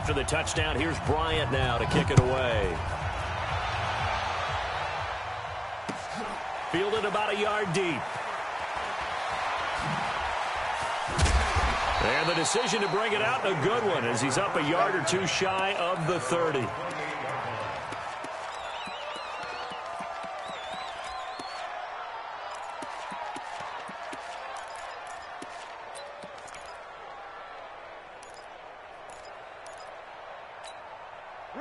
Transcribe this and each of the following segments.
After the touchdown, here's Bryant now to kick it away. Fielded about a yard deep. And the decision to bring it out, a good one, as he's up a yard or two shy of the 30.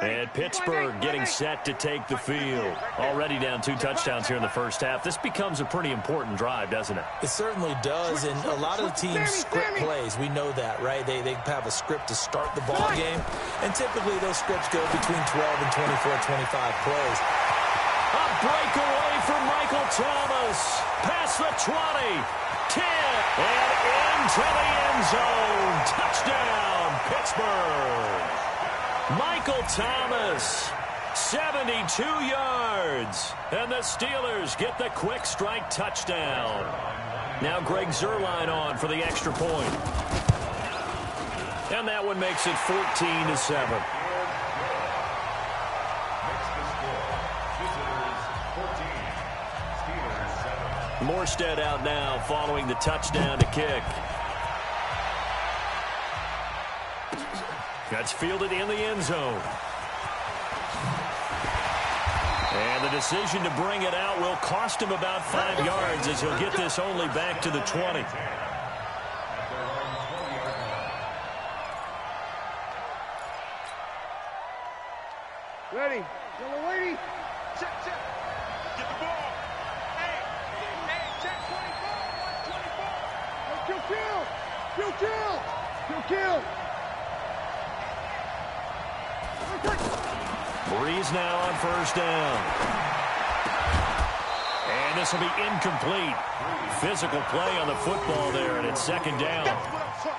And Pittsburgh getting set to take the field. Already down 2 touchdowns here in the first half. This becomes a pretty important drive, doesn't it? It certainly does, and a lot of the teams script plays. We know that, right? They have a script to start the ball game, and typically those scripts go between 12 and 24, 25 plays. A breakaway for Michael Thomas. Past the 20, 10, and into the end zone. Touchdown, Pittsburgh. Michael Thomas, 72 yards, and the Steelers get the quick strike touchdown. Now Greg Zuerlein on for the extra point. And that one makes it 14-7. Morstead out now following the touchdown to kick. That's fielded in the end zone. And the decision to bring it out will cost him about 5 yards as he'll get this only back to the 20. Ready. Yellow lady. Check, check. Get the ball. Hey, check 24. 124. Kill. Breeze now on first down. And this will be incomplete. Physical play on the football there, and it's second down.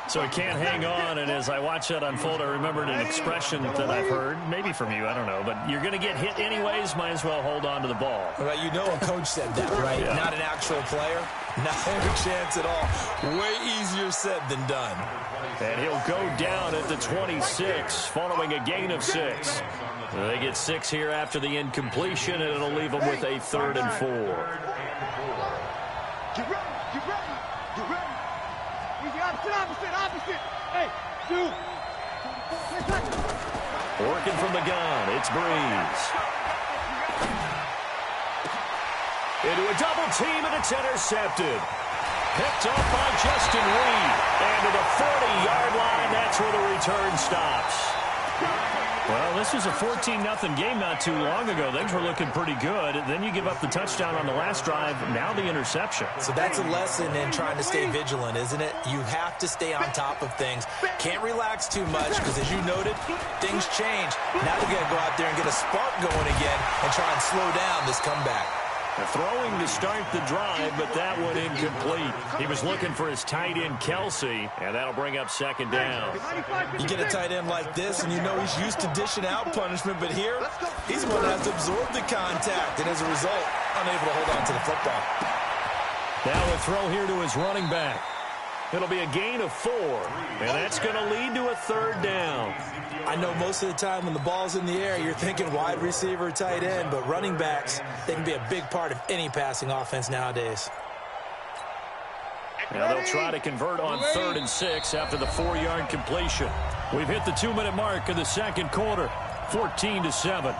So he can't hang on, and as I watch that unfold, I remembered an expression that I've heard, maybe from you, I don't know, but you're going to get hit anyways, might as well hold on to the ball. Well, you know a coach said that, right? Yeah. Not an actual player. Not a chance at all. Way easier said than done. And he'll go down at the 26, following a gain of 6. They get 6 here after the incompletion, and it'll leave them with a 3rd and 4. Get ready. Opposite. Hey, dude. Working from the gun, it's Breeze. Into a double team, and it's intercepted. Picked off by Justin Reed. And to the 40-yard line, that's where the return stops. Well, this was a 14-0 game not too long ago. Things were looking pretty good. Then you give up the touchdown on the last drive. Now the interception. So that's a lesson in trying to stay vigilant, isn't it? You have to stay on top of things. Can't relax too much because, as you noted, things change. Now you got to go out there and get a spark going again and try and slow down this comeback. Throwing to start the drive, but that one incomplete. He was looking for his tight end, Kelsey, and that'll bring up second down. You get a tight end like this, and you know he's used to dishing out punishment, but here, he's going to have to absorb the contact, and as a result, unable to hold on to the football. Now a throw here to his running back. It'll be a gain of 4, and that's going to lead to a 3rd down. I know most of the time when the ball's in the air, you're thinking wide receiver, tight end, but running backs, they can be a big part of any passing offense nowadays. Now they'll try to convert on 3rd and 6 after the 4-yard completion. We've hit the 2-minute mark of the second quarter, 14-7.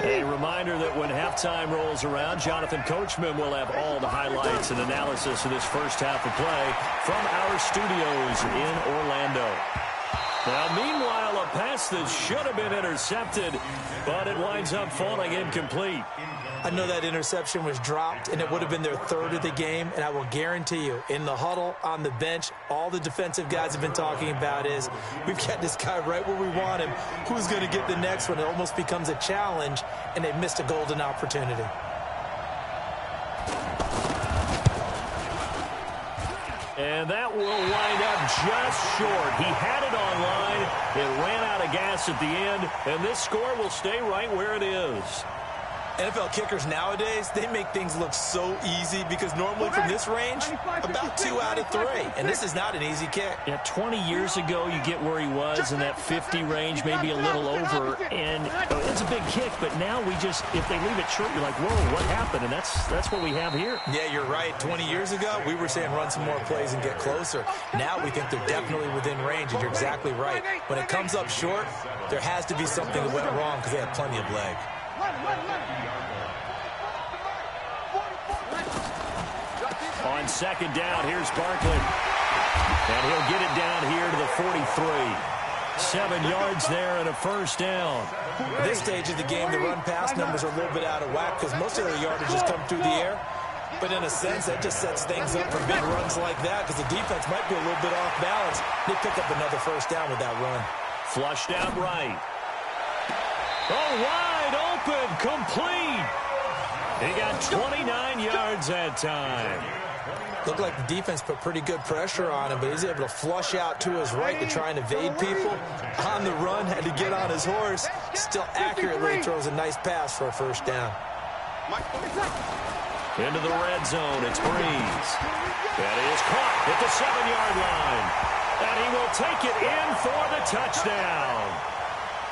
A reminder that when halftime rolls around, Jonathan Coachman will have all the highlights and analysis of this first half of play from our studios in Orlando. Now, meanwhile, a pass that should have been intercepted, but it winds up falling incomplete. I know that interception was dropped, and it would have been their 3rd of the game, and I will guarantee you, in the huddle, on the bench, all the defensive guys have been talking about is, we've got this guy right where we want him. Who's going to get the next one? It almost becomes a challenge, and they've missed a golden opportunity. And that will wind up just short. He had it on line. It ran out of gas at the end, and this score will stay right where it is. NFL kickers nowadays, they make things look so easy because normally from this range, about 2 out of 3. And this is not an easy kick. Yeah, 20 years ago, you get where he was in that 50 range, maybe a little over. And it's a big kick, but now we just, if they leave it short, you're like, whoa, what happened? And that's what we have here. Yeah, you're right. 20 years ago, we were saying run some more plays and get closer. Now we think they're definitely within range, and you're exactly right. When it comes up short, there has to be something that went wrong because they have plenty of leg. On second down, here's Barkley. And he'll get it down here to the 43. 7 yards there and a first down. At this stage of the game, the run-pass numbers are a little bit out of whack because most of their yardage has come through the air. But in a sense, that just sets things up for big runs like that because the defense might be a little bit off balance. They pick up another first down with that run. Flushed out right. Oh, wide open, complete. He got 29 yards that time. Looked like the defense put pretty good pressure on him, but he's able to flush out to his right to try and evade people. On the run, had to get on his horse. Still accurately throws a nice pass for a first down. Into the red zone, it's Breeze. That is caught at the 7-yard line. And he will take it in for the touchdown.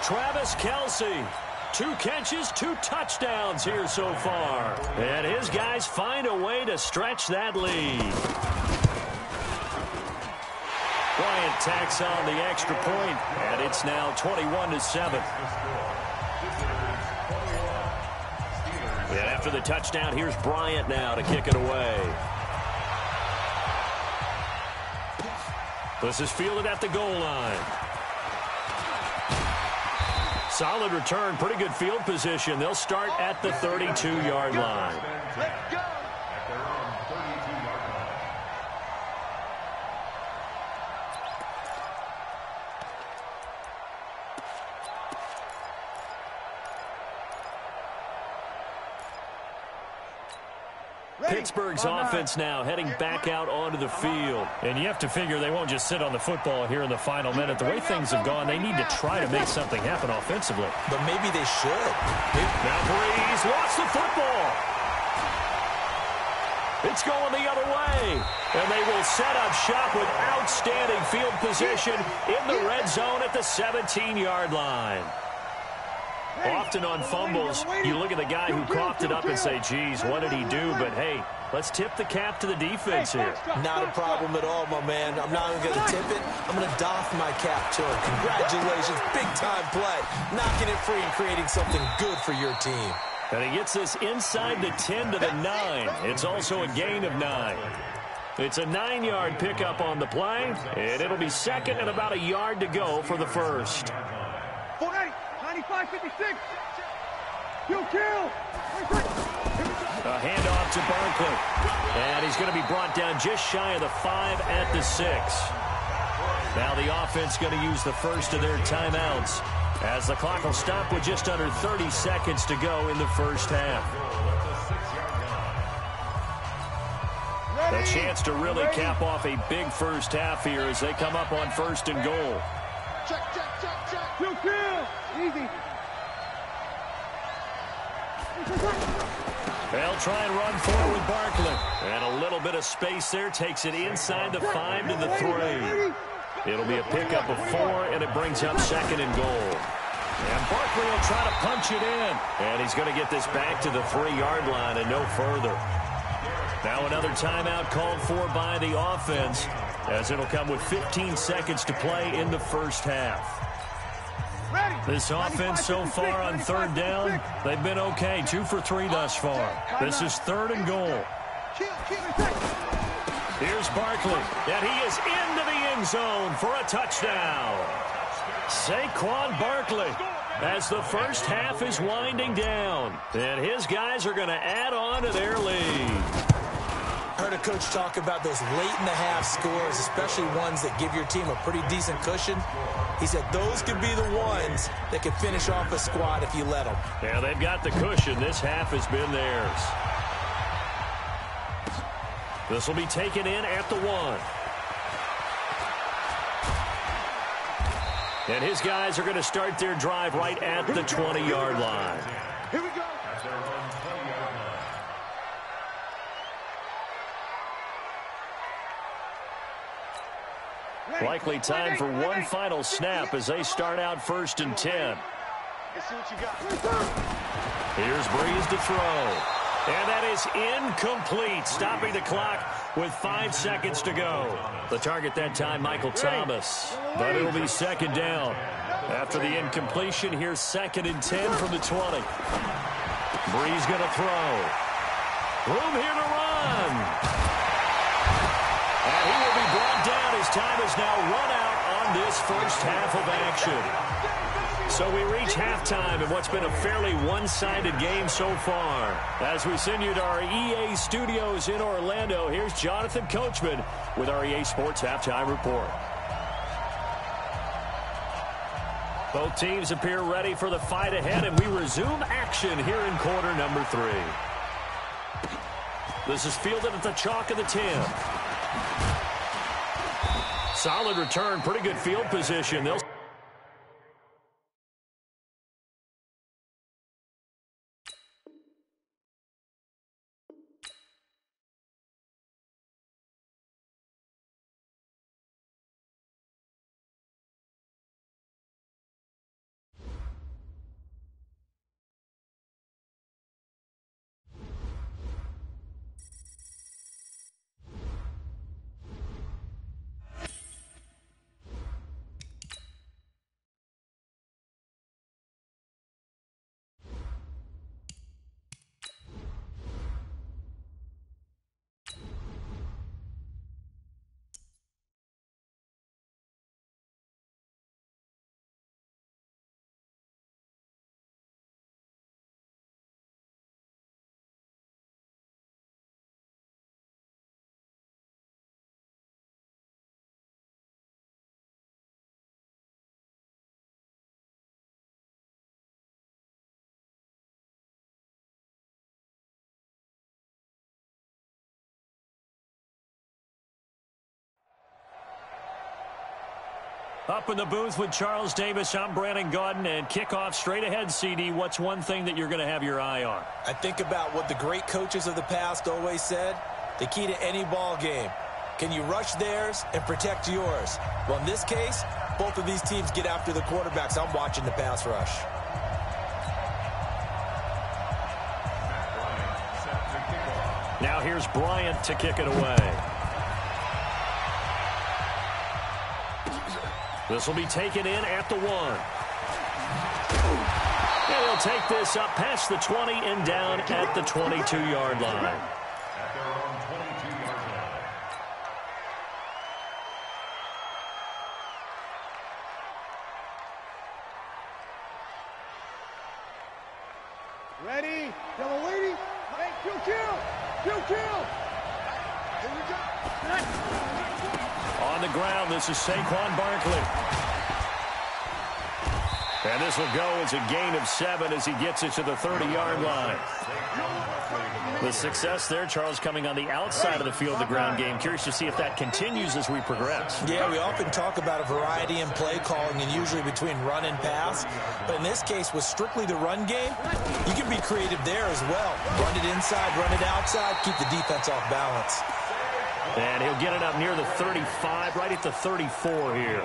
Travis Kelce. 2 catches, 2 touchdowns here so far. And his guys find a way to stretch that lead. Bryant tacks on the extra point, and it's now 21-7. And after the touchdown, here's Bryant now to kick it away. This is fielded at the goal line. Solid return, pretty good field position. They'll start at the 32-yard line. Let's go. Pittsburgh's offense now heading back out onto the field. And you have to figure they won't just sit on the football here in the final minute. The way things have gone, they need to try to make something happen offensively. But maybe they should. Now Breeze lost the football. It's going the other way. And they will set up shop with outstanding field position in the red zone at the 17-yard line. Often on fumbles, you look at the guy who coughed it up and say, geez, what did he do? But, hey, let's tip the cap to the defense here. Not a problem at all, my man. I'm not even going to tip it. I'm going to doff my cap to him. Congratulations. Big-time play. Knocking it free and creating something good for your team. And he gets this inside the 10 to the 9. It's also a gain of 9. It's a 9-yard pickup on the play, and it'll be second and about a yard to go for the first. 95-56. Kill. A handoff to Barkley. And he's going to be brought down just shy of the 5 at the 6. Now the offense going to use the first of their timeouts as the clock will stop with just under 30 seconds to go in the first half. A chance to really cap off a big first half here as they come up on first and goal. Check. Kill. Easy. They'll try and run forward with Barkley. And a little bit of space there takes it inside the 5 to the 3. It'll be a pickup of 4, and it brings up second and goal. And Barkley will try to punch it in. And he's going to get this back to the 3-yard line and no further. Now another timeout called for by the offense, as it'll come with 15 seconds to play in the first half. This offense so far on third down, they've been okay. 2 for 3 thus far. This is third and goal. Here's Barkley, and he is into the end zone for a touchdown. Saquon Barkley, as the first half is winding down, and his guys are going to add on to their lead. Heard a coach talk about those late-in-the-half scores, especially ones that give your team a pretty decent cushion. He said those could be the ones that could finish off a squad if you let them. Yeah, they've got the cushion. This half has been theirs. This will be taken in at the 1. And his guys are going to start their drive right at the 20-yard line. Here we go. Likely time for one final snap as they start out 1st and 10. Let's see what you got. Here's Breeze to throw. And that is incomplete, stopping the clock with 5 seconds to go. The target that time, Michael Thomas. But it'll be 2nd down. After the incompletion, here's 2nd and 10 from the 20. Breeze going to throw. Room here to run. And he will be brought down. His time is now run out on this first half of action. So we reach halftime in what's been a fairly one-sided game so far. As we send you to our EA studios in Orlando, here's Jonathan Coachman with our EA Sports Halftime Report. Both teams appear ready for the fight ahead, and we resume action here in quarter number 3. This is fielded at the chalk of the 10. Solid return, pretty good field position. They'll up in the booth with Charles Davis. I'm Brandon Gaudin, and kickoff straight ahead, CD. What's one thing that you're going to have your eye on? I think about what the great coaches of the past always said. The key to any ball game. Can you rush theirs and protect yours? Well, in this case, both of these teams get after the quarterbacks. I'm watching the pass rush. Now here's Bryant to kick it away. This will be taken in at the 1. And he'll take this up past the 20 and down at the 22-yard line. Ready? Yellow lady. Hey, kill. Here we go. On the ground, this is Saquon Barkley. And this will go as a gain of 7 as he gets it to the 30-yard line. The success there, Charles, coming on the outside of the field, the ground game. Curious to see if that continues as we progress. Yeah, we often talk about a variety in play calling and usually between run and pass. But in this case, with strictly the run game, you can be creative there as well. Run it inside, run it outside, keep the defense off balance. And he'll get it up near the 35, right at the 34 here.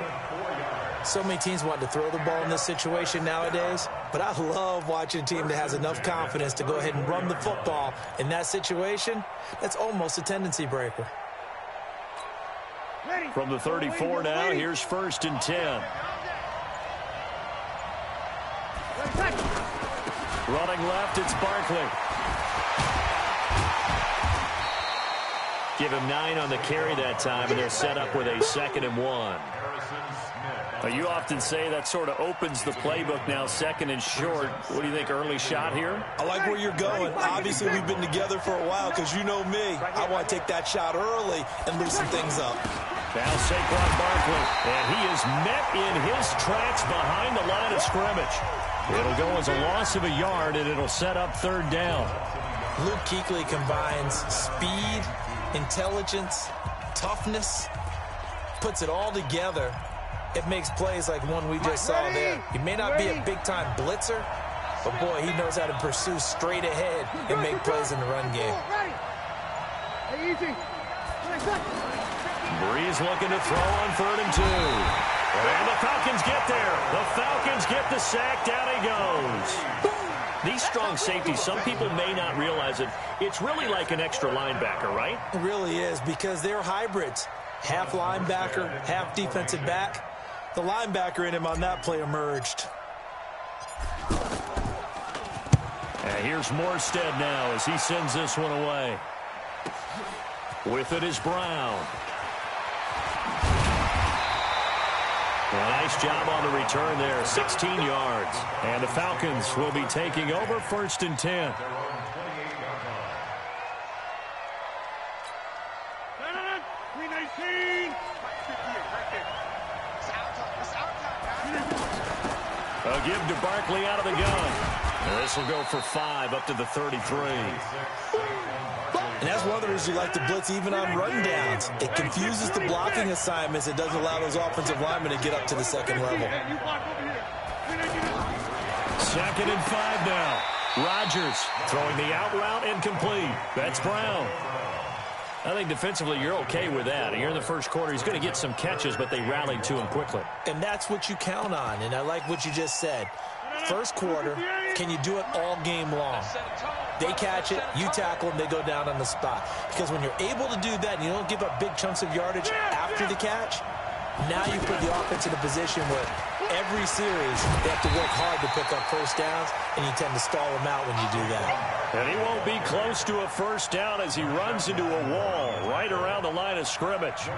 So many teams want to throw the ball in this situation nowadays, but I love watching a team that has enough confidence to go ahead and run the football. In that situation, that's almost a tendency breaker. From the 34 now, here's 1st and 10. Running left, it's Barkley. Give him 9 on the carry that time, and they're set up with a 2nd and 1. You often say that sort of opens the playbook now, 2nd and short. What do you think, early shot here? I like where you're going. Obviously, we've been together for a while because you know me. I want to take that shot early and loosen things up. Now Saquon Barkley, and he is met in his tracks behind the line of scrimmage. It'll go as a loss of a yard, and it'll set up 3rd down. Luke Kuechly combines speed, intelligence, toughness, puts it all together. It makes plays like one we just saw there. He may not be a big-time blitzer, but, boy, he knows how to pursue straight ahead and make plays in the run game. Hey, easy. Breeze looking to throw on 3rd and 2. And the Falcons get there. The Falcons get the sack. Down he goes. These strong safeties, some people may not realize it. It's really like an extra linebacker, right? It really is, because they're hybrids. Half linebacker, half defensive back. The linebacker in him on that play emerged. And here's Morstead now as he sends this one away. With it is Brown. Nice job on the return there, 16 yards. And the Falcons will be taking over 1st and 10. A give to Barkley out of the gun. And this will go for 5 up to the 33. And that's one of the reasons you like to blitz even on run downs. It confuses the blocking assignments. It doesn't allow those offensive linemen to get up to the second level. 2nd and 5 now. Rodgers throwing the out route incomplete. That's Brown. I think defensively you're okay with that. Here in the first quarter, he's going to get some catches, but they rallied to him quickly. And that's what you count on, and I like what you just said. First quarter, can you do it all game long? They catch it, you tackle them, they go down on the spot. Because when you're able to do that and you don't give up big chunks of yardage after the catch, now you put the offense in a position where every series they have to work hard to pick up first downs, and you tend to stall them out when you do that. And he won't be close to a first down as he runs into a wall right around the line of scrimmage.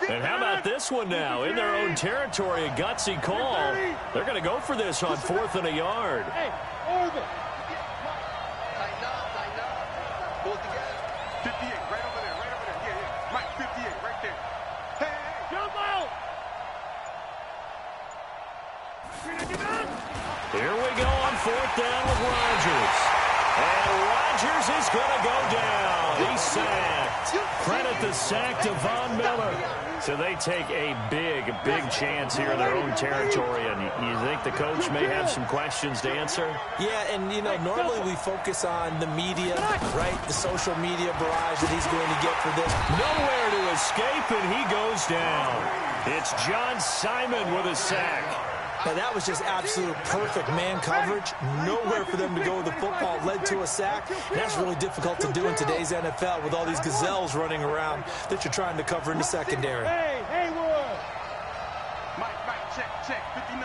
And how about this one now? In their own territory, a gutsy call. They're going to go for this on 4th and a yard. Hey, over. Tighten up. Pull it together. 58, right over there. Yeah. Mike, 58, right there. Hey, jump out. Here we go on 4th down with Rodgers. And Rodgers is going to go down. He's sacked. Credit the sack to Von Miller. So they take a big chance here in their own territory. And you think the coach may have some questions to answer? Yeah, and, you know, normally we focus on the media, right? The social media barrage that he's going to get for this. Nowhere to escape, and he goes down. It's John Simon with a sack. Now, that was just absolute perfect man coverage. Nowhere for them to go with the football. Led to a sack. And that's really difficult to do in today's NFL with all these gazelles running around that you're trying to cover in the secondary. Hey, Haywood. Mike, check. 59.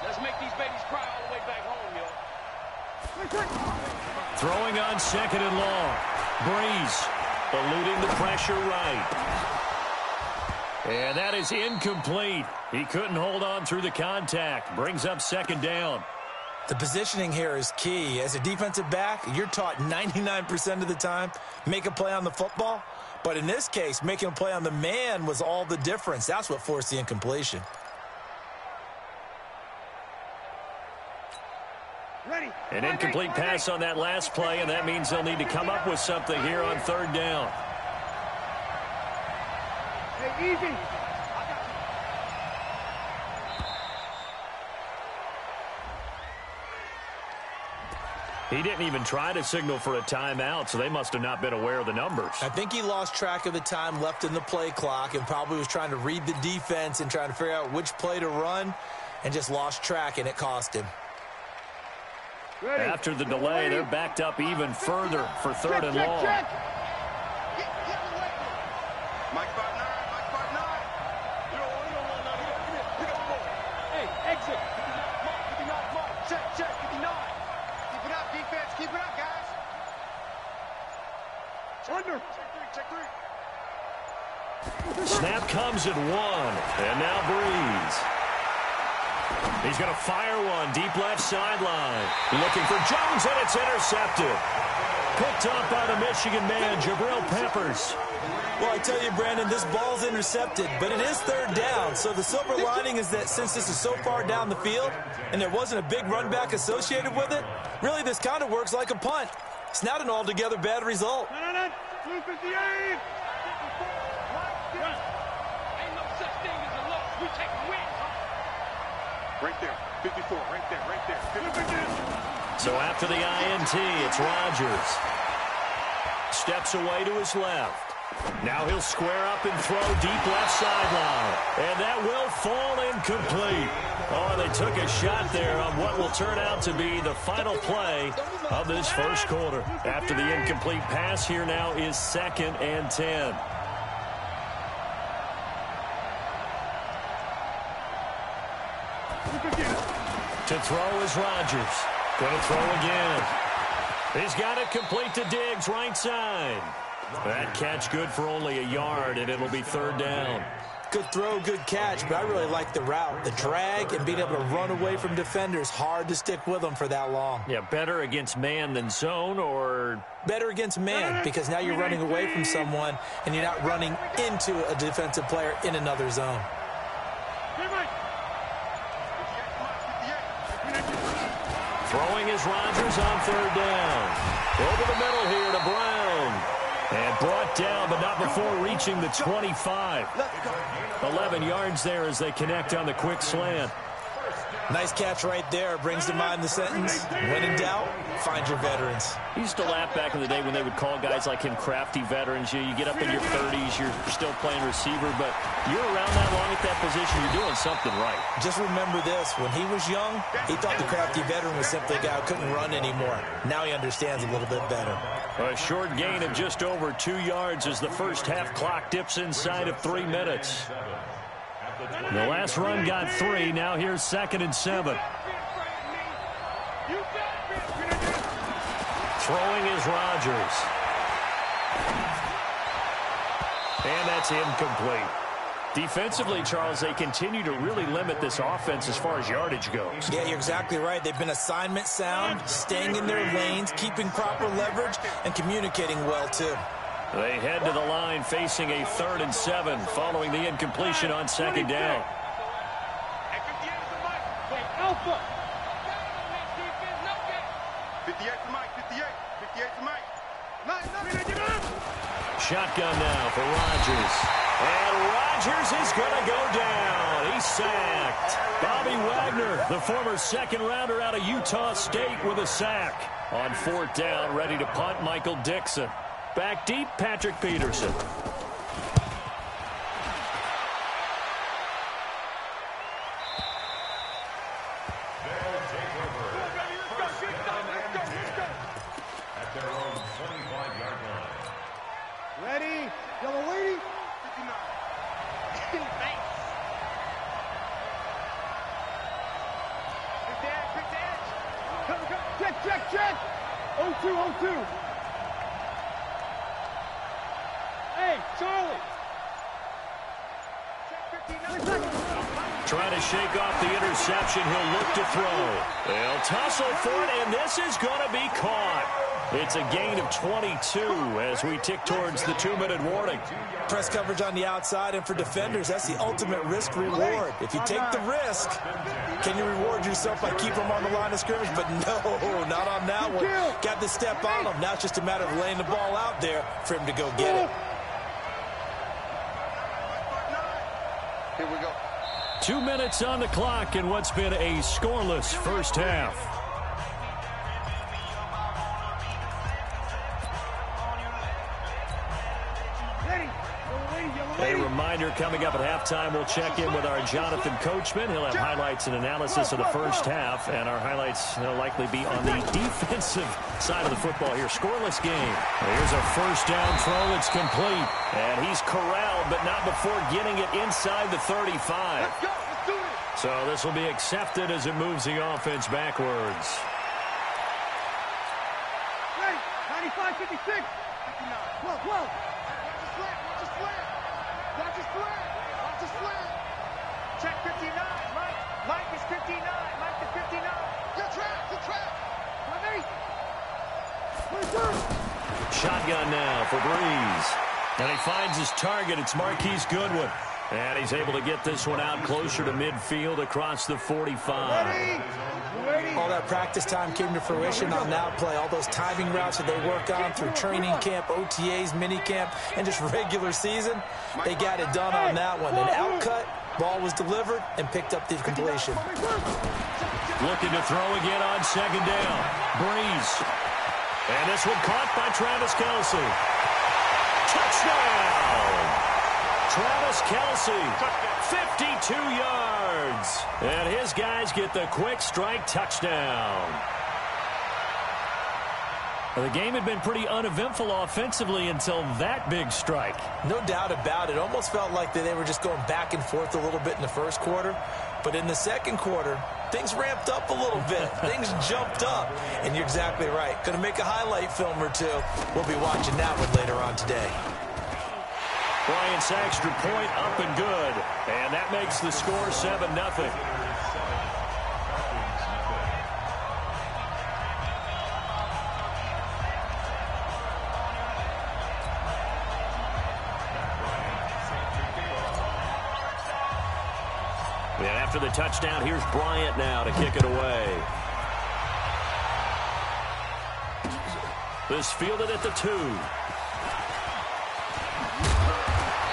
Let's make these babies cry all the way back home, yo. Throwing on 2nd and long. Breeze eluding the pressure right. And that is incomplete. He couldn't hold on through the contact. Brings up 2nd down. The positioning here is key. As a defensive back, you're taught 99% of the time, make a play on the football. But in this case, making a play on the man was all the difference. That's what forced the incompletion. An incomplete pass on that last play, and that means they'll need to come up with something here on 3rd down. Hey, easy. He didn't even try to signal for a timeout, so they must have not been aware of the numbers. I think he lost track of the time left in the play clock and probably was trying to read the defense and trying to figure out which play to run and just lost track, and it cost him. Ready. After the delay, they're backed up even further for 3rd and long. Check. Mike 59. You don't want none. Pick up the ball. Hey, exit. Mark. Check. 59. Keep it up, defense. Keep it up, guys. Under. Check three. Snap comes at 1, and now Breeze. He's going to fire one deep left sideline. Looking for Jones, and it's intercepted. Picked up by the Michigan man, Jabril Peppers. Well, I tell you, Brandon, this ball's intercepted, but it is 3rd down. So the silver lining is that since this is so far down the field and there wasn't a big run back associated with it, really this kind of works like a punt. It's not an altogether bad result. 258. Ain't no such thing as a loss. We take wins. Right there. 54, right there, right there. 54. So after the INT, it's Rodgers. Steps away to his left. Now he'll square up and throw deep left sideline. And that will fall incomplete. Oh, they took a shot there on what will turn out to be the final play of this first quarter. After the incomplete pass, here now is 2nd and 10. To throw is Rodgers. Going to throw again. He's got it complete to Diggs, right side. That catch good for only a yard, and it'll be 3rd down. Good throw, good catch, but I really like the route. The drag and being able to run away from defenders, hard to stick with them for that long. Yeah, better against man than zone, or? Better against man, because now you're running away from someone, and you're not running into a defensive player in another zone. Throwing is Rodgers on 3rd down. Over the middle here to Brown. And brought down, but not before reaching the 25. 11 yards there as they connect on the quick slant. Nice catch right there. Brings to mind the sentence, when in doubt, find your veterans. I used to laugh back in the day when they would call guys like him crafty veterans. You get up in your 30s, you're still playing receiver, but you're around that long at that position, you're doing something right. Just remember this. When he was young, he thought the crafty veteran was simply a guy who couldn't run anymore. Now he understands a little bit better. A short gain of just over 2 yards as the first half clock dips inside of 3 minutes. The last run got 3. Now here's 2nd and 7. Throwing is Rodgers. And that's incomplete. Defensively, Charles, they continue to really limit this offense as far as yardage goes. Yeah, you're exactly right. They've been assignment sound, staying in their lanes, keeping proper leverage, and communicating well, too. They head to the line facing a 3rd and 7 following the incompletion on 2nd down. Alpha. 58 to Mike, 58. 58 to Mike. Shotgun now for Rodgers. And Rodgers is going to go down. He's sacked. Bobby Wagner, the former 2nd rounder out of Utah State, with a sack. On 4th down, ready to punt, Michael Dixon. Back deep, Patrick Peterson. Ready? Yellow lady? 59. Check. 0-2. Hey, Charlie. Trying to shake off the interception. He'll look to throw. They'll tussle for it, and this is going to be caught. It's a gain of 22 as we tick towards the 2-minute warning. Press coverage on the outside, and for defenders, that's the ultimate risk-reward. If you take the risk, can you reward yourself by keeping them on the line of scrimmage? But no, not on that one. Got to step on them. Now it's just a matter of laying the ball out there for him to go get it. Here we go. 2 minutes on the clock in what's been a scoreless first half. A reminder, coming up at halftime, we'll check in with our Jonathan Coachman. He'll have highlights and analysis of the first half, and our highlights will likely be on the defensive side of the football here. Scoreless game. Here's a first down throw. It's complete, and he's corralled, but not before getting it inside the 35. So this will be accepted as it moves the offense backwards. 95, 56. 59. 12. Watch his slant. Check 59. Mike is 59. Mike is 59. Good trap. Shotgun now for Breeze. And he finds his target. It's Marquise Goodwin. And he's able to get this one out closer to midfield across the 45. Ready. All that practice time came to fruition on that play. All those timing routes that they work on through training camp, OTAs, mini camp, and just regular season, they got it done on that one. An out cut Ball was delivered and picked up the completion. Looking to throw again on second down. Breeze. And this one caught by Travis Kelce. Touchdown! Travis Kelce, 52 yards. And his guys get the quick strike touchdown. Well, the game had been pretty uneventful offensively until that big strike. No doubt about it. Almost felt like they were just going back and forth a little bit in the first quarter. But in the second quarter, things ramped up a little bit. Things jumped up. And you're exactly right. Going to make a highlight film or two. We'll be watching that one later on today. Bryant's extra point up and good. And that makes the score 7-0. And after the touchdown, here's Bryant now to kick it away. This fielded at the 2.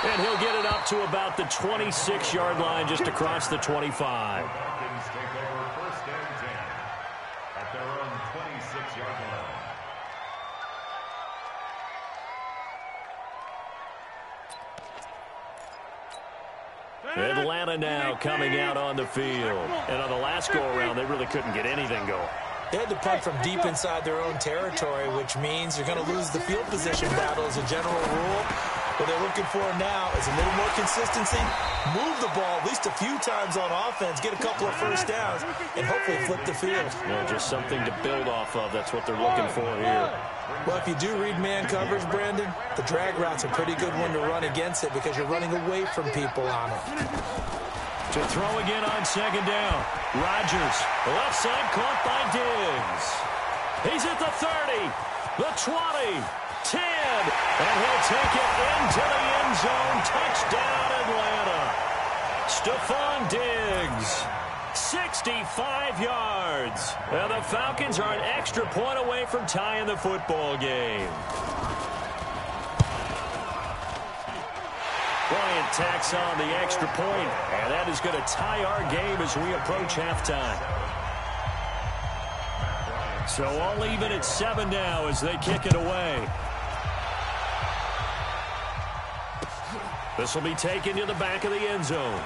And he'll get it up to about the 26-yard line, just across the 25. Take over first and 10 at their own 26-yard line. Atlanta now coming out on the field. And on the last go-around, they really couldn't get anything going. They had to punt from deep inside their own territory, which means you're going to lose the field position battle as a general rule. What they're looking for now is a little more consistency, move the ball at least a few times on offense, get a couple of first downs, and hopefully flip the field. Well, just something to build off of. That's what they're looking for here. Well, if you do read man coverage, Brandon, the drag route's a pretty good one to run against it because you're running away from people on it. To throw again on second down. Rodgers, left side caught by Diggs. He's at the 30, the 20, 10, and he'll take it into the end zone. Touchdown, Atlanta. Stephon Diggs, 65 yards. And the Falcons are an extra point away from tying the football game. Bryant tacks on the extra point, and that is going to tie our game as we approach halftime. So all even at 7 now as they kick it away. This will be taken to the back of the end zone.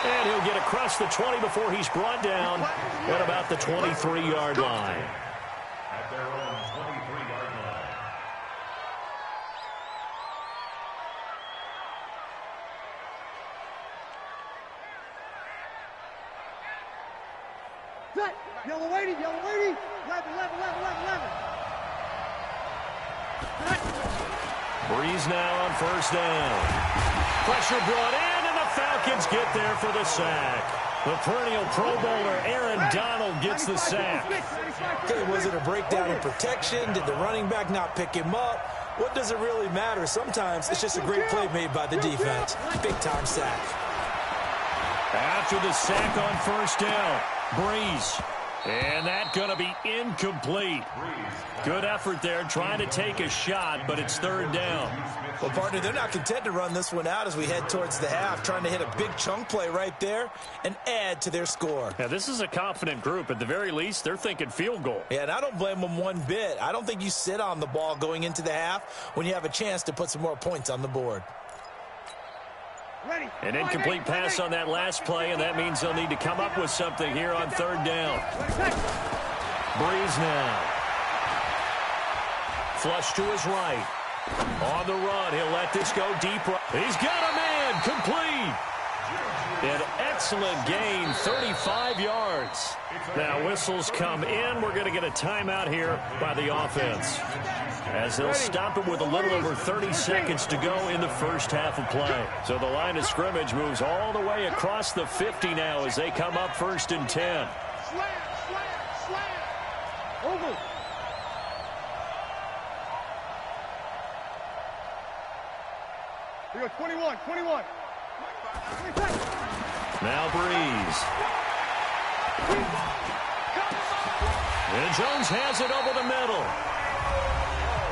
And he'll get across the 20 before he's brought down at about the 23-yard line. At their own 23-yard line. Set. Yellow 80, yellow 80. 11, 11, 11, 11, 11. Breeze now on first down. Pressure brought in, and the Falcons get there for the sack. The perennial Pro Bowler Aaron Donald gets the sack. Okay, was it a breakdown in protection? Did the running back not pick him up? What does it really matter? Sometimes it's just a great play made by the defense. Big-time sack. After the sack on first down, Breeze. And that going to be incomplete. Good effort there, trying to take a shot, but it's third down. Well, partner, they're not content to run this one out as we head towards the half, trying to hit a big chunk play right there and add to their score. Now, this is a confident group. At the very least, they're thinking field goal. Yeah, and I don't blame them one bit. I don't think you sit on the ball going into the half when you have a chance to put some more points on the board. An incomplete pass on that last play, and that means they'll need to come up with something here on third down. Breeze now. Flush to his right. On the run, he'll let this go deep. He's got a man, complete. An excellent gain, 35 yards. Now whistles come in. We're going to get a timeout here by the offense, as they'll stop it with a little over 30 seconds to go in the first half of play. So the line of scrimmage moves all the way across the 50 now as they come up first and 10. Slam, slam, slam. Over. We go 21, 21. Now Breeze. And Jones has it over the middle.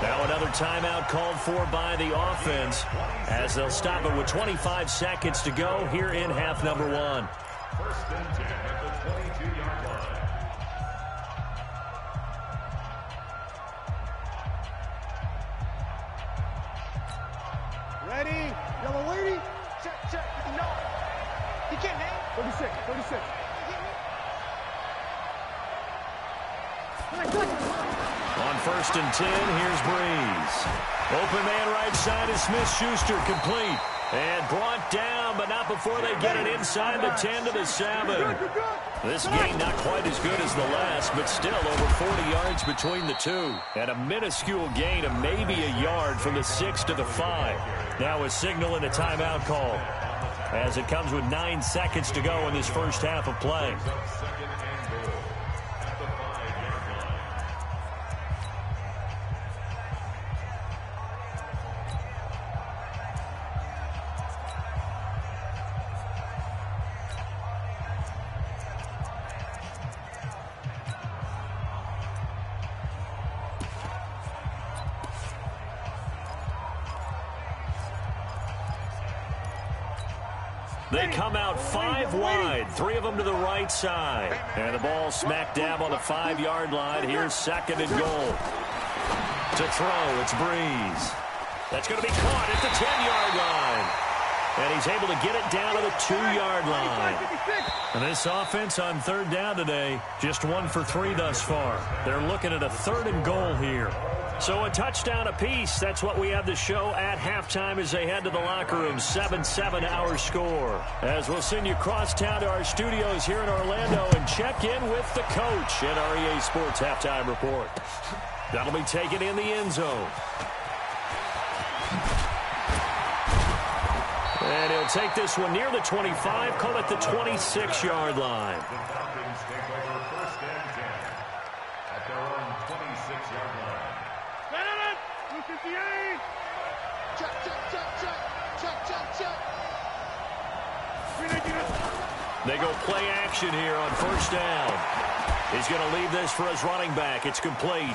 Now another timeout called for by the offense as they'll stop it with 25 seconds to go here in half number 1. First and 10 at the 22-yard line. Ready? Yellow lady? Check, check. No. You can't hang. 36, 36. On first and 10, here's Breeze. Open man right side is Smith-Schuster, complete. And brought down, but not before they get it inside the 10 to the 7. This gain not quite as good as the last, but still over 40 yards between the two. And a minuscule gain of maybe a yard from the 6 to the 5. Now a signal and a timeout call as it comes with 9 seconds to go in this first half of play. Second and goal at the 5-yard line. They come out 5 wide, 3 of them to the right side. And the ball smack dab on the 5-yard line. Here's second and goal. To throw, it's Breeze. That's going to be caught at the 10-yard line. And he's able to get it down to the 2-yard line. And this offense on third down today, just 1 for 3 thus far. They're looking at a 3rd and goal here. So a touchdown apiece. That's what we have to show at halftime as they head to the locker room. 7-7 our score. As we'll send you across town to our studios here in Orlando and check in with the coach at our EA Sports Halftime Report. That'll be taken in the end zone. And he'll take this one near the 25, call it the 26-yard line. The Falcons take over first and 10 at their own 26-yard line. 258. Check, check, check, check. Check, check, check. They go play action here on first down. He's going to leave this for his running back. It's complete.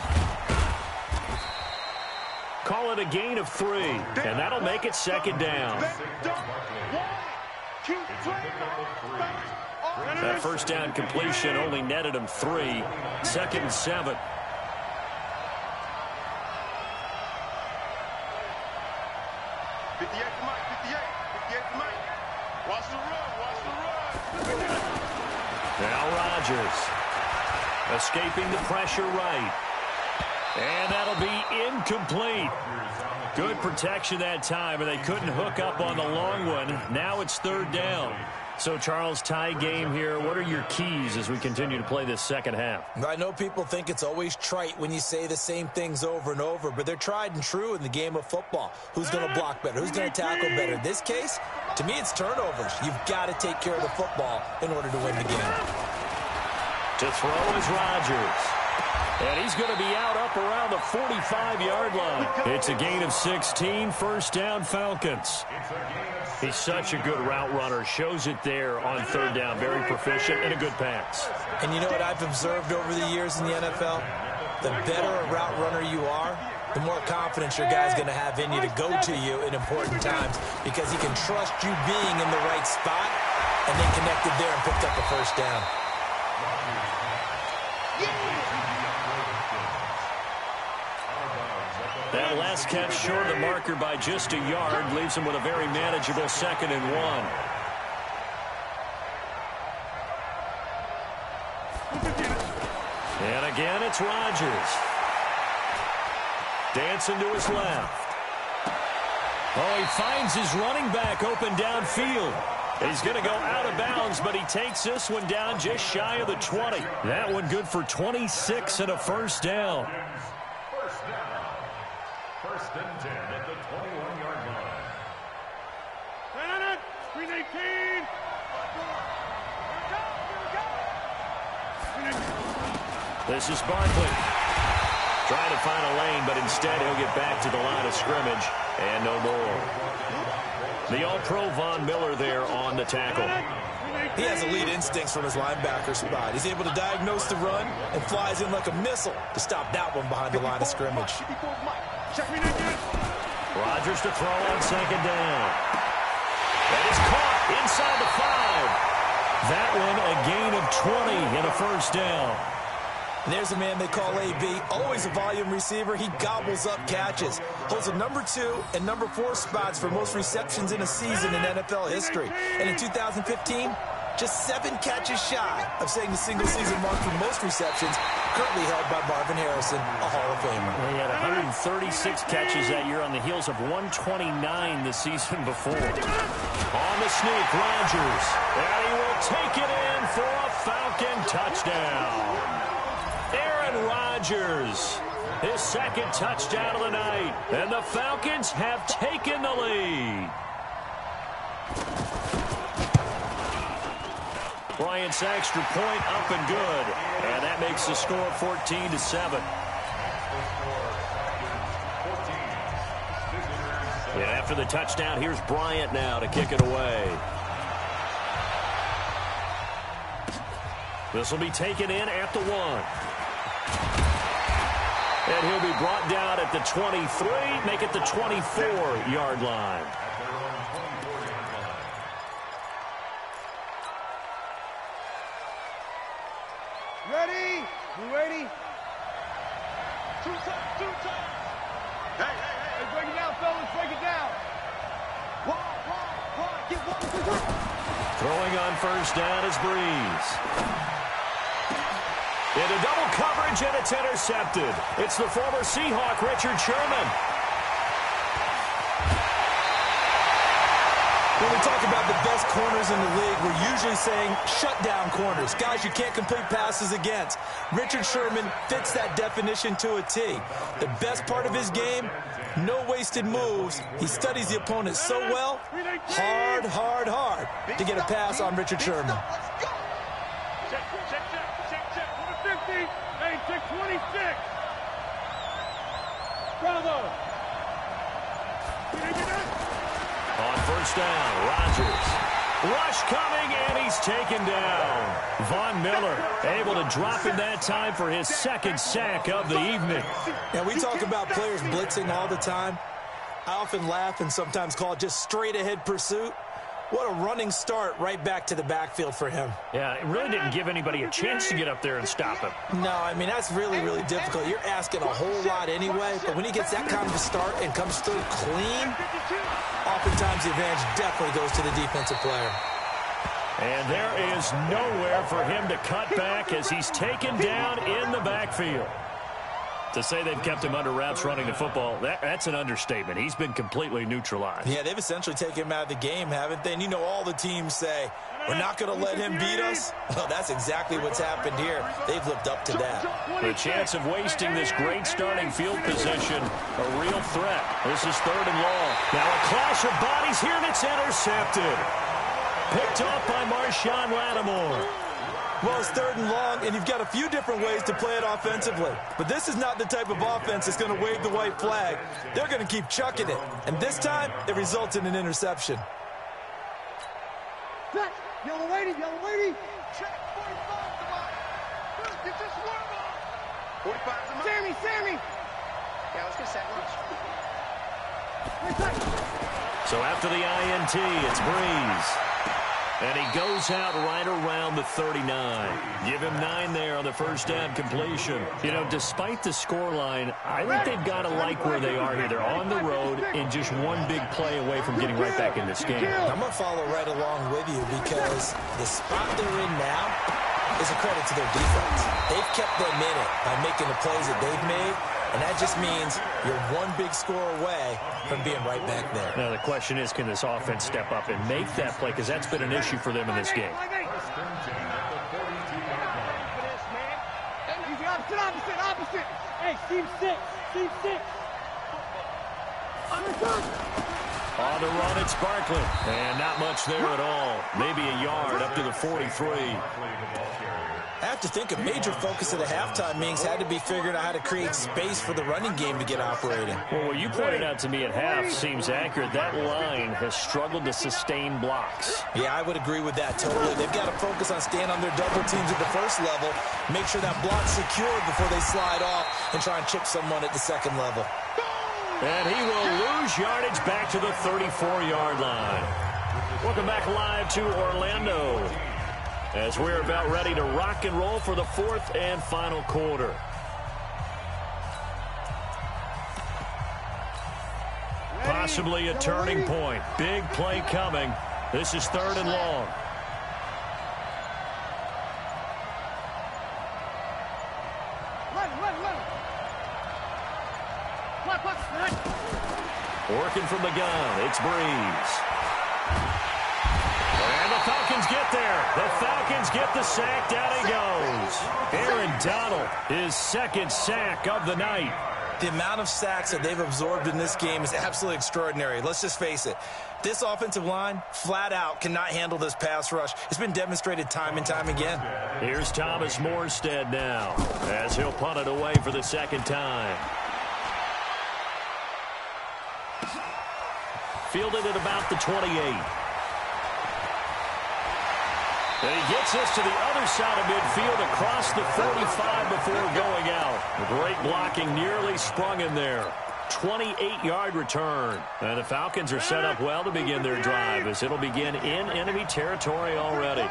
Call it a gain of 3, and that'll make it second down. That first down completion only netted him 3. Second and 7. 58 to Mike, 58 to Mike. Watch the run, watch the run. Now Rodgers escaping the pressure right. And that'll be incomplete. Good protection that time, and they couldn't hook up on the long one. Now it's third down. So, Charles, tie game here. What are your keys as we continue to play this second half? I know people think it's always trite when you say the same things over and over, but they're tried and true in the game of football. Who's going to block better? Who's going to tackle better? In this case, to me, it's turnovers. You've got to take care of the football in order to win the game. To throw is Rodgers. And he's going to be out up around the 45-yard line. It's a gain of 16, first down Falcons. He's such a good route runner. Shows it there on third down. Very proficient and a good pass. And you know what I've observed over the years in the NFL? The better a route runner you are, the more confidence your guy's going to have in you to go to you in important times because he can trust you being in the right spot, and they connected there and picked up a first down. That last catch short of the marker by just a yard leaves him with a very manageable 2nd and 1. And again, it's Rodgers. Dancing to his left. Oh, he finds his running back open downfield. He's going to go out of bounds, but he takes this one down just shy of the 20. That one good for 26 and a first down. First and 10 at the 21-yard line. 318. This is Barkley. Trying to find a lane, but instead he'll get back to the line of scrimmage and no more. The All-Pro Von Miller there on the tackle. He has elite instincts from his linebacker spot. He's able to diagnose the run and flies in like a missile to stop that one behind the line of scrimmage. 54 Mike. Rodgers to throw on second down. That is caught inside the 5. That one a gain of 20 and a first down. There's a man they call AB, always a volume receiver. He gobbles up catches, holds the number 2 and number 4 spots for most receptions in a season in NFL history. And in 2015, just 7 catches shy of setting the single-season mark for most receptions, currently held by Marvin Harrison, a Hall of Famer. He had 136 catches that year on the heels of 129 the season before. On the sneak, Rodgers. And he will take it in for a Falcon touchdown. Aaron Rodgers, his second touchdown of the night. And the Falcons have taken the lead. Bryant's extra point up and good. And that makes the score 14-7. And after the touchdown, here's Bryant now to kick it away. This will be taken in at the 1. And he'll be brought down at the 23, make it the 24-yard line. Ready? You ready? Two times. Hey. Break it down, fellas. Break it down. One. Get one. Throwing on first down is Breeze. Into double coverage, and it's intercepted. It's the former Seahawk, Richard Sherman. When we talk about the best corners in the league, we're usually saying shutdown corners, guys you can't complete passes against. Richard Sherman fits that definition to a T. The best part of his game, no wasted moves. He studies the opponent so well, hard to get a pass on Richard Sherman. Check. 50. Hey, check 26. Bravo. On first down, Rodgers. Rush coming, and he's taken down. Von Miller able to drop him that time for his second sack of the evening. Now, we talk about players blitzing all the time. I often laugh and sometimes call it just straight-ahead pursuit. What a running start right back to the backfield for him. Yeah, it really didn't give anybody a chance to get up there and stop him. No, I mean, that's really difficult. You're asking a whole lot anyway, but when he gets that kind of a start and comes through clean, oftentimes the advantage definitely goes to the defensive player. And there is nowhere for him to cut back as he's taken down in the backfield. To say they've kept him under wraps running the football, that's an understatement. He's been completely neutralized. Yeah, they've essentially taken him out of the game, haven't they? And you know all the teams say, we're not going to let him beat us. Well, that's exactly what's happened here. They've lived up to that. The chance of wasting this great starting field position, a real threat. This is 3rd and long. Now a clash of bodies here, and it's intercepted. Picked off by Marshawn Lattimore. Well, it's 3rd and long, and you've got a few different ways to play it offensively. But this is not the type of offense that's going to wave the white flag. They're going to keep chucking it. And this time, it results in an interception. Yellow lady. Check 45, come on. Get this one ball. 45's a Sammy. Yeah, let's get set rush. So after the INT, it's Breeze. And he goes out right around the 39. Give him 9 there on the first down completion. You know, despite the scoreline, I think they've got to like where they are here. They're on the road and just one big play away from getting right back in this game. I'm going to follow right along with you because the spot they're in now is a credit to their defense. They've kept them in it by making the plays that they've made. And that just means you're one big score away from being right back there. Now, the question is, can this offense step up and make that play? Because that's been an issue for them in this game. Opposite. Hey, team 6. On the run, it's Barkley. And not much there at all. Maybe a yard up to the 43. I have to think a major focus of the halftime meetings had to be figuring out how to create space for the running game to get operating. Well, what you pointed out to me at half seems accurate. That line has struggled to sustain blocks. Yeah, I would agree with that totally. They've got to focus on staying on their double teams at the first level, make sure that block's secured before they slide off and try and chip someone at the second level. And he will lose yardage back to the 34-yard line. Welcome back live to Orlando as we're about ready to rock and roll for the fourth and final quarter. Possibly a turning point. Big play coming. This is 3rd and long. Working from the gun, it's Breeze. And the Falcons get there. The Falcons get the sack. Down he goes. Aaron Donald, his 2nd sack of the night. The amount of sacks that they've absorbed in this game is absolutely extraordinary. Let's just face it. This offensive line, flat out, cannot handle this pass rush. It's been demonstrated time and time again. Here's Thomas Morstead now as he'll punt it away for the 2nd time. Fielded at about the 28. And he gets us to the other side of midfield across the 45 before going out. Great blocking, nearly sprung in there. 28-yard return. And the Falcons are set up well to begin their drive as it'll begin in enemy territory already.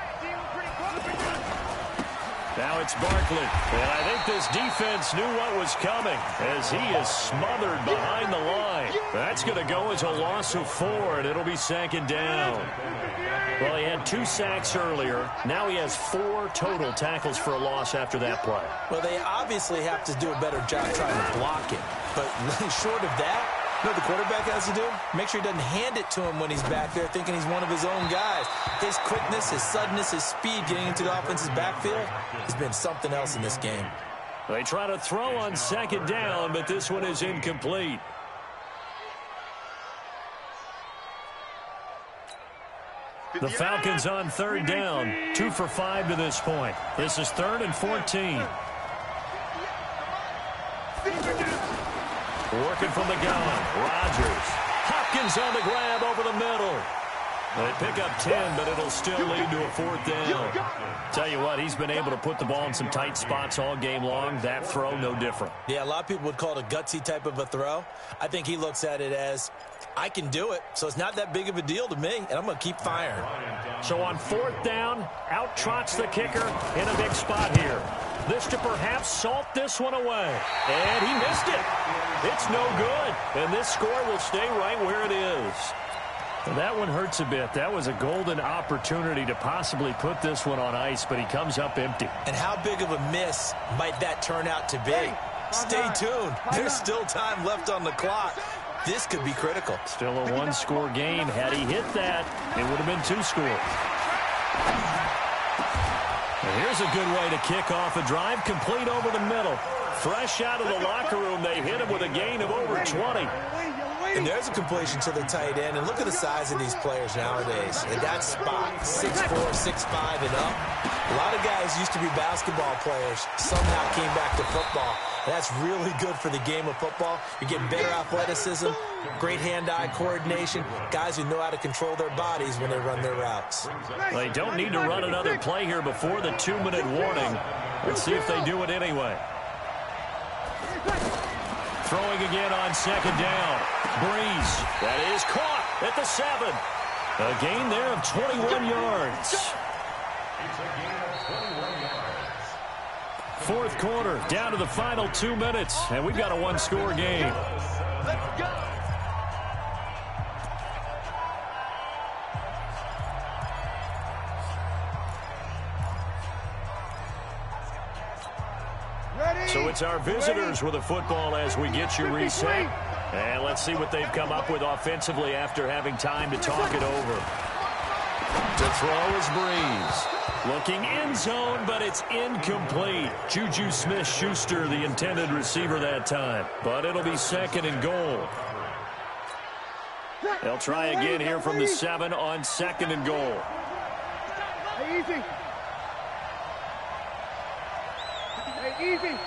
Now it's Barkley. And I think this defense knew what was coming as he is smothered behind the line. That's going to go as a loss of 4, and it'll be 2nd down. Well, he had 2 sacks earlier. Now he has 4 total tackles for a loss after that play. Well, they obviously have to do a better job trying to block him. But short of that, you know what the quarterback has to do? Make sure he doesn't hand it to him when he's back there thinking he's one of his own guys. His quickness, his suddenness, his speed getting into the offense's backfield has been something else in this game. They try to throw on 2nd down, but this one is incomplete. The Falcons on 3rd down, 2 for 5 to this point. This is 3rd and 14. Working from the gun, Rodgers. Hopkins on the grab over the middle. They pick up 10, but it'll still lead to a 4th down. Tell you what, he's been able to put the ball in some tight spots all game long. That throw, no different. Yeah, a lot of people would call it a gutsy type of a throw. I think he looks at it as, I can do it, so it's not that big of a deal to me, and I'm going to keep firing. So on 4th down, out trots the kicker in a big spot here. This to perhaps salt this one away. And he missed it. It's no good. And this score will stay right where it is. Well, that one hurts a bit. That was a golden opportunity to possibly put this one on ice, but he comes up empty. And how big of a miss might that turn out to be? Stay tuned. There's still time left on the clock. This could be critical. Still a 1-score game. Had he hit that, it would have been 2 scores. And here's a good way to kick off a drive, complete over the middle. Fresh out of the locker room, they hit him with a gain of over 20. And there's a completion to the tight end. And look at the size of these players nowadays. At that spot, 6'4", 6'5", and up. A lot of guys used to be basketball players, somehow came back to football. And that's really good for the game of football. You're getting better athleticism, great hand-eye coordination, guys who know how to control their bodies when they run their routes. They don't need to run another play here before the 2-minute warning. Let's see if they do it anyway. Throwing again on 2nd down. Breeze. That is caught at the 7. A gain there of 21 yards. It's a gain of 21 yards. 4th quarter, down to the final 2 minutes, and we've got a 1-score game. Let's go. So it's our visitors with the football as we get you reset. And let's see what they've come up with offensively after having time to talk it over. To throw is Breeze. Looking end zone, but it's incomplete. Juju Smith-Schuster, the intended receiver that time. But it'll be 2nd and goal. They'll try again here from the 7 on 2nd and goal. Hey, easy. Hey, easy.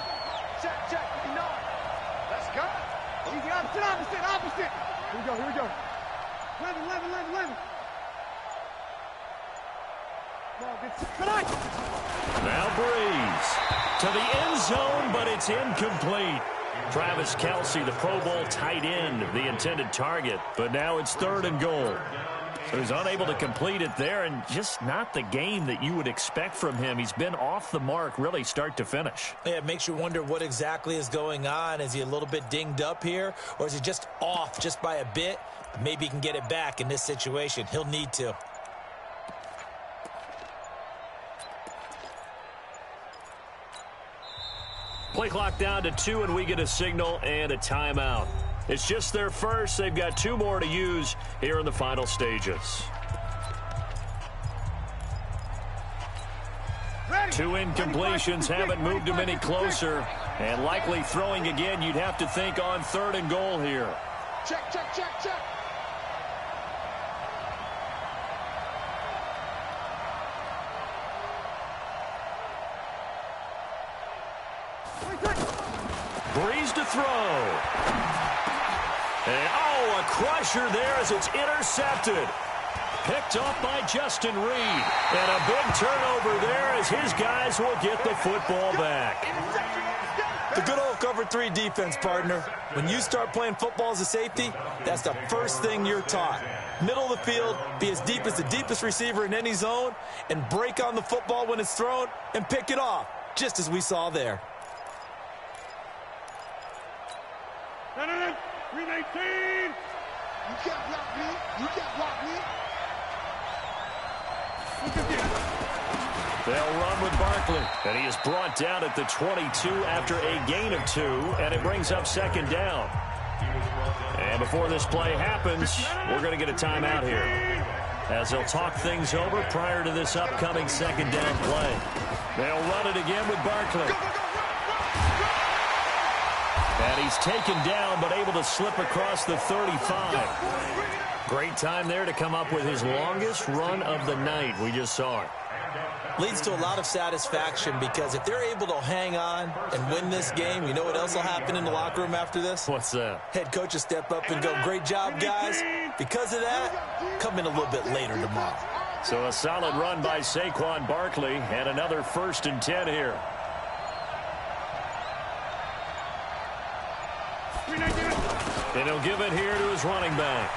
Check. No. Let's go. Easy, opposite. Here we go. 11. Now Breeze to the end zone, but it's incomplete. Travis Kelce, the Pro Bowl tight end, the intended target. But now it's 3rd and goal. So he's unable to complete it there, and just not the game that you would expect from him. He's been off the mark really start to finish. Yeah, it makes you wonder what exactly is going on. Is he a little bit dinged up here, or is he just off just by a bit? Maybe he can get it back in this situation. He'll need to. Play clock down to 2, and we get a signal and a timeout. It's just their first. They've got 2 more to use here in the final stages. 2 incompletions haven't moved him any closer. And likely throwing again, you'd have to think on 3rd and goal here. Check, check, check, check. Breeze to throw. And, oh, a crusher there as it's intercepted. Picked off by Justin Reed. And a big turnover there as his guys will get the football back. The good old cover 3 defense, partner. When you start playing football as a safety, that's the first thing you're taught. Middle of the field, be as deep as the deepest receiver in any zone, and break on the football when it's thrown and pick it off, just as we saw there. 319. You can't block me. You can't block me. They'll run with Barkley. And he is brought down at the 22 after a gain of 2, and it brings up 2nd down. And before this play happens, we're going to get a timeout here, as they'll talk things over prior to this upcoming 2nd down play. They'll run it again with Barkley. And he's taken down, but able to slip across the 35. Great time there to come up with his longest run of the night. We just saw it. Leads to a lot of satisfaction, because if they're able to hang on and win this game, you know what else will happen in the locker room after this? What's that? Head coach will step up and go, great job, guys. Because of that, come in a little bit later tomorrow. So a solid run by Saquon Barkley, and another 1st and 10 here. And he'll give it here to his running back.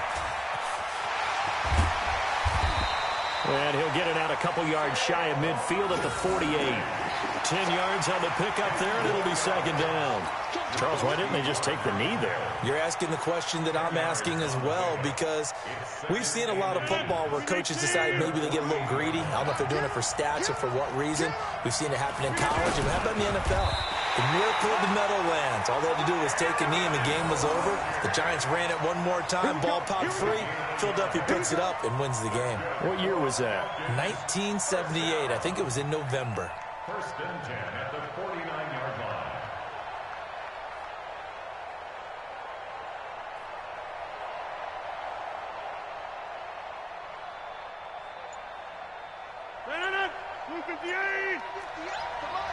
And he'll get it out a couple yards shy of midfield at the 48. 10 yards on the pickup there, and it'll be 2nd down. Charles, why didn't they just take the knee there? You're asking the question that I'm asking as well, because we've seen a lot of football where coaches decide maybe they get a little greedy. I don't know if they're doing it for stats or for what reason. We've seen it happen in college, and how about in the NFL? The miracle of the Meadowlands. All they had to do was take a knee, and the game was over. The Giants ran it one more time. Ball popped free. Philadelphia picks it up and wins the game. What year was that? 1978. I think it was in November. 1st and 10 at the 49-yard line. No. 258. Come on.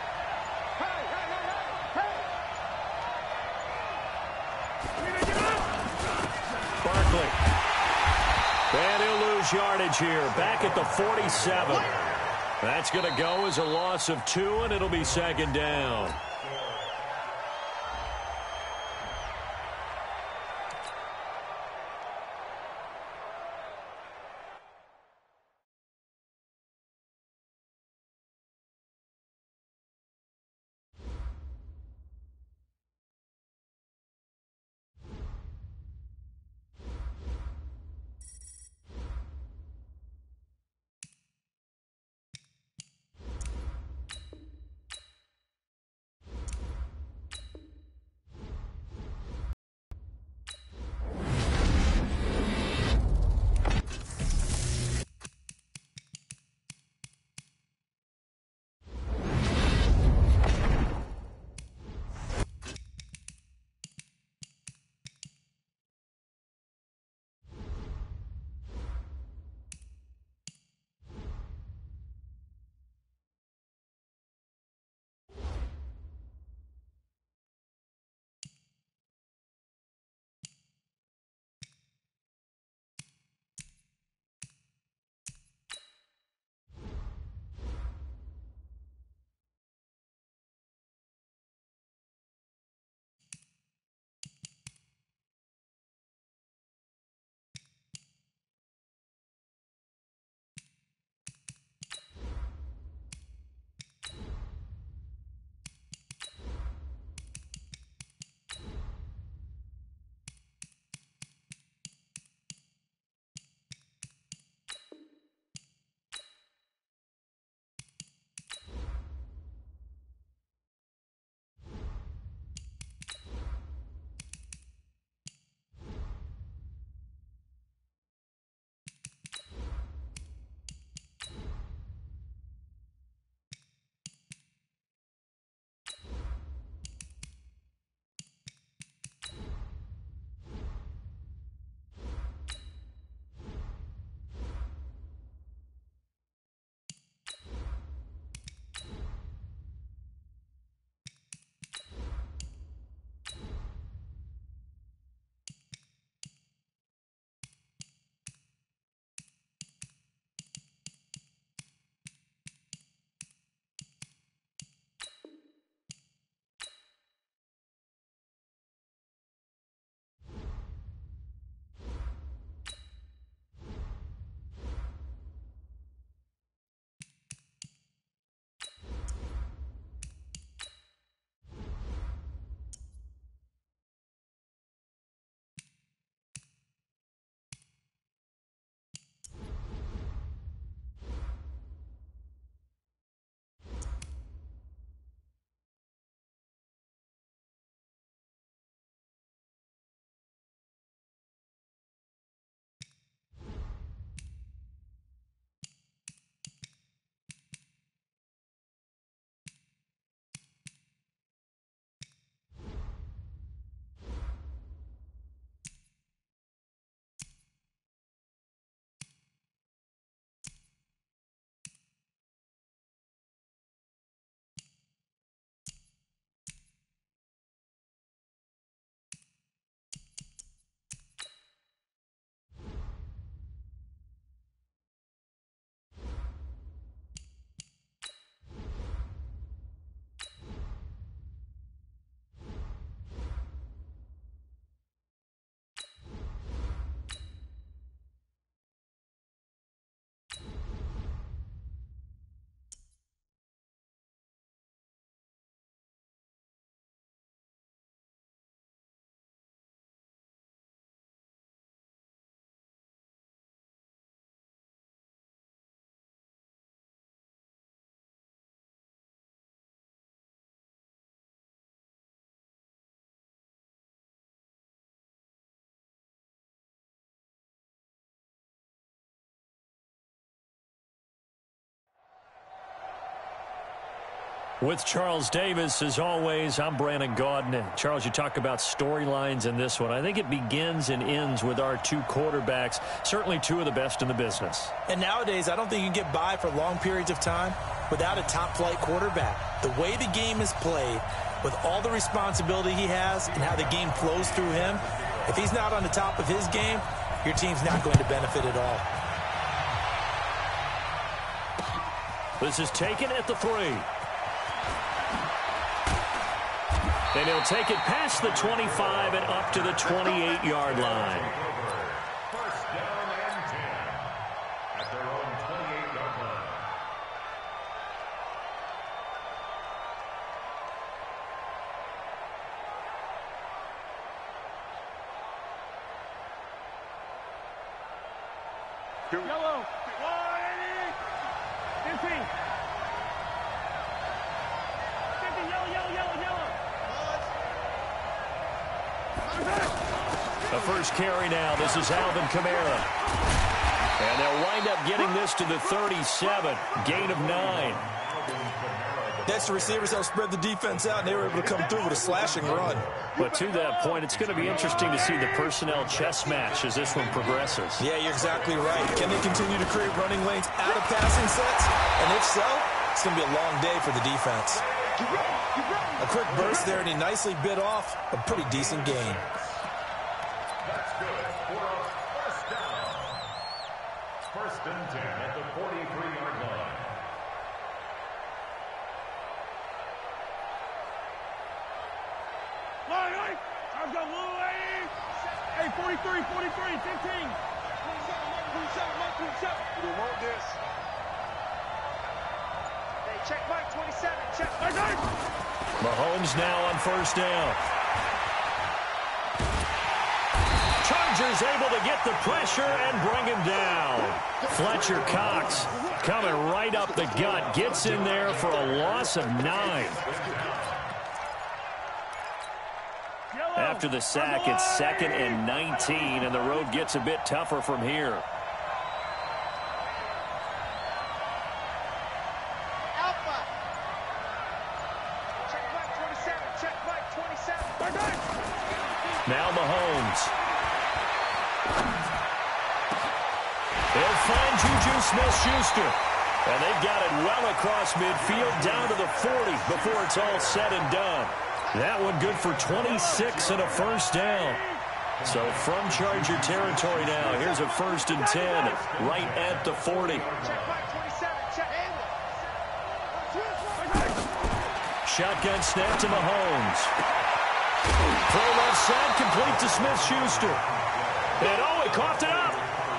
Hey. Barkley. And he'll lose yardage here. Back at the 47. That's going to go as a loss of 2, and it'll be 2nd down. With Charles Davis, as always, I'm Brandon Gaudin. And Charles, you talk about storylines in this one. I think it begins and ends with our two quarterbacks, certainly two of the best in the business. And nowadays, I don't think you can get by for long periods of time without a top-flight quarterback. The way the game is played, with all the responsibility he has and how the game flows through him, if he's not on the top of his game, your team's not going to benefit at all. This is taken at the 3. And he'll take it past the 25 and up to the 28-yard line. First down and 10 at their own 28-yard line. Yellow. 50. 50, yellow. The first carry now. This is Alvin Kamara. And they'll wind up getting this to the 37. Gain of 9. That's the receivers help spread the defense out, and they were able to come through with a slashing run. But to that point, it's going to be interesting to see the personnel chess match as this one progresses. Yeah, you're exactly right. Can they continue to create running lanes out of passing sets? And if so, it's going to be a long day for the defense. A quick burst there, and he nicely bit off a pretty decent gain. That's good for a first down. First and 10 at the 43-yard line. I've got little hey, 43, 15. 27, We want this. Hey, check Mike, 27. Check Mike. Mahomes now on first down. Chargers able to get the pressure and bring him down. Fletcher Cox coming right up the gut. Gets in there for a loss of 9. After the sack, it's 2nd and 19, and the road gets a bit tougher from here. Alpha. Check Mike, 27. Now Mahomes. They'll find Juju Smith-Schuster. And they've got it well across midfield down to the 40 before it's all said and done. That one good for 26 and a first down. So from Charger territory now, here's a 1st and 10 right at the 40. Shotgun snap to Mahomes. Throw left side, complete to Smith-Schuster. And he coughed it up.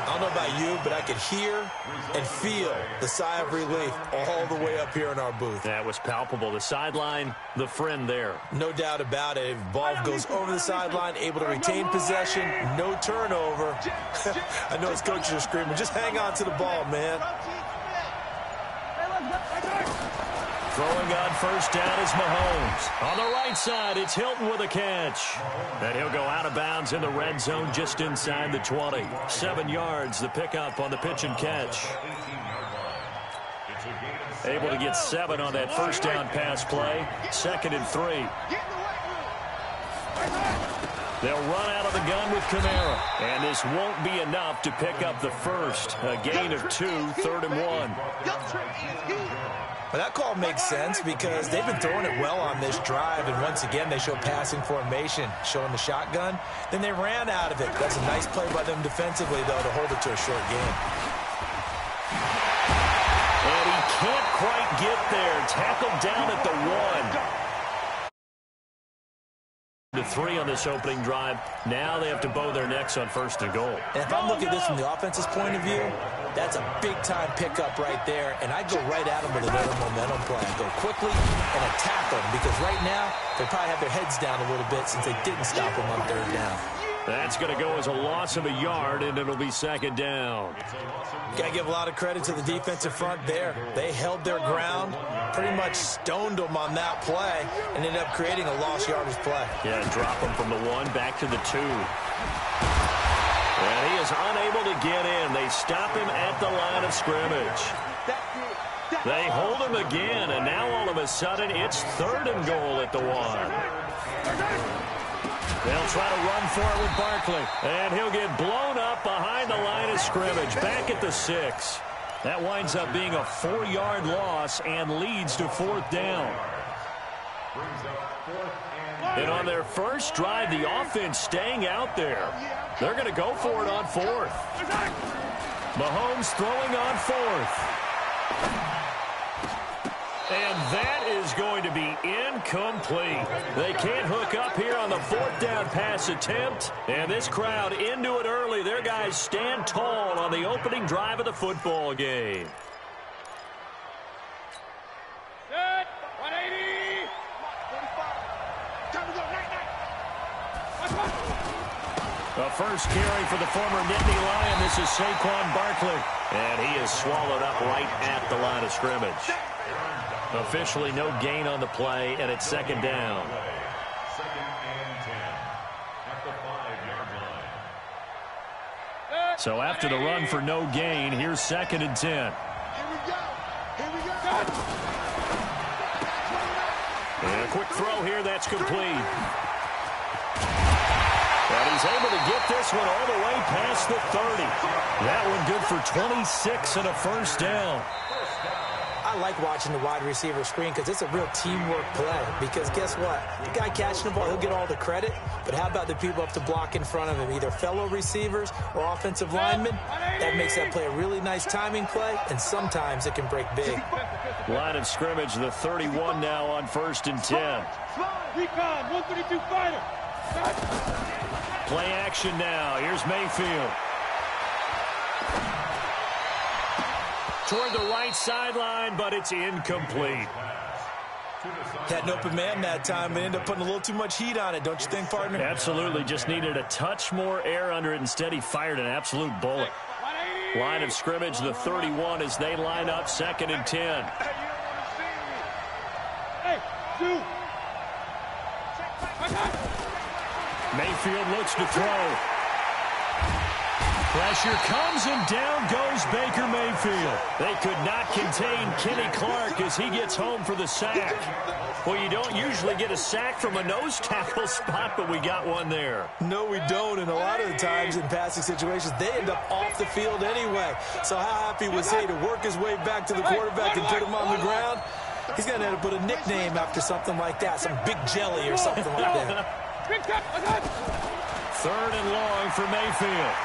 I don't know about you, but I could hear and feel the sigh of relief all the way up here in our booth. That was palpable. The sideline, the friend there. No doubt about it. Ball goes over the sideline, able to retain possession, no turnover. I know his coaches are screaming, just hang on to the ball, man. Throwing on first down is Mahomes. On the right side, it's Hilton with a catch. And he'll go out of bounds in the red zone just inside the 20. 7 yards, the pickup on the pitch and catch. Able to get 7 on that first down pass play. 2nd and 3. They'll run out of the gun with Kamara. And this won't be enough to pick up the first. A gain of 2, 3rd and 1. Well, that call makes sense because they've been throwing it well on this drive, and once again they show passing formation, showing the shotgun. Then they ran out of it. That's a nice play by them defensively, though, to hold it to a short game. And he can't quite get there. Tackled down at the 1. To 3 on this opening drive. Now they have to bow their necks on 1st and goal. And if I'm looking at this from the offense's point of view, that's a big-time pickup right there, and I go right at them with another momentum play. I go quickly and attack them because right now they probably have their heads down a little bit since they didn't stop them on 3rd down. That's going to go as a loss of a yard, and it'll be 2nd down. Got to give a lot of credit to the defensive front there. They held their ground, pretty much stoned them on that play, and ended up creating a lost yardage play. Yeah, drop them from the 1 back to the 2. And he is unable to get in. They stop him at the line of scrimmage. They hold him again, and now all of a sudden it's 3rd and goal at the 1. They'll try to run for it with Barkley, and he'll get blown up behind the line of scrimmage, back at the 6. That winds up being a 4-yard loss and leads to 4th down. And on their first drive, the offense staying out there. They're going to go for it on 4th. Mahomes throwing on 4th. And that is going to be incomplete. They can't hook up here on the 4th down pass attempt. And this crowd into it early. Their guys stand tall on the opening drive of the football game. Set. 180. 45. The first carry for the former Nittany Lion. This is Saquon Barkley. And he is swallowed up right at the line of scrimmage. Officially no gain on the play, and it's 2nd down. 2nd and 10 at the 5-yard line. So after the run for no gain, here's 2nd and 10. Here we go. And a quick throw here, that's complete. And he's able to get this one all the way past the 30. That one good for 26 and a 1st down. I like watching the wide receiver screen because it's a real teamwork play. Because guess what? The guy catching the ball, he'll get all the credit. But how about the people up to block in front of him, either fellow receivers or offensive linemen? That makes that play a really nice timing play, and sometimes it can break big. Line of scrimmage, the 31 now on 1st and 10. Recon, 132 fighter. Play action now. Here's Mayfield. Toward the right sideline, but it's incomplete. Had an open man that time, but ended up putting a little too much heat on it, don't you think, partner? Absolutely. Just needed a touch more air under it. Instead, he fired an absolute bullet. Line of scrimmage, the 31, as they line up 2nd and 10. Hey, two. Mayfield looks to throw. Pressure comes, and down goes Baker Mayfield. They could not contain Kenny Clark as he gets home for the sack. Well, you don't usually get a sack from a nose tackle spot, but we got one there. No, we don't, and a lot of the times in passing situations, they end up off the field anyway. So how happy was he to work his way back to the quarterback and put him on the ground? He's going to end up with a nickname after something like that, some Big Jelly or something like that. 3rd and long for Mayfield.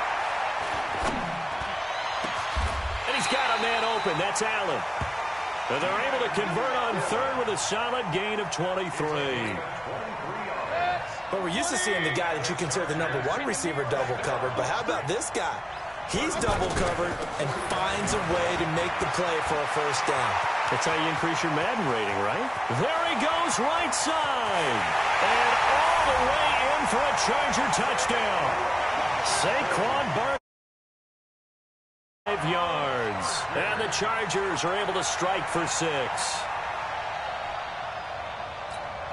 And he's got a man open. That's Allen. And they're able to convert on 3rd with a solid gain of 23. But we're used to seeing the guy that you consider the #1 receiver double covered. But how about this guy? He's double covered and finds a way to make the play for a 1st down. That's how you increase your Madden rating, right? There he goes, right side. And all the way in for a Charger touchdown. Saquon Barkley. 5 yards. And the Chargers are able to strike for 6.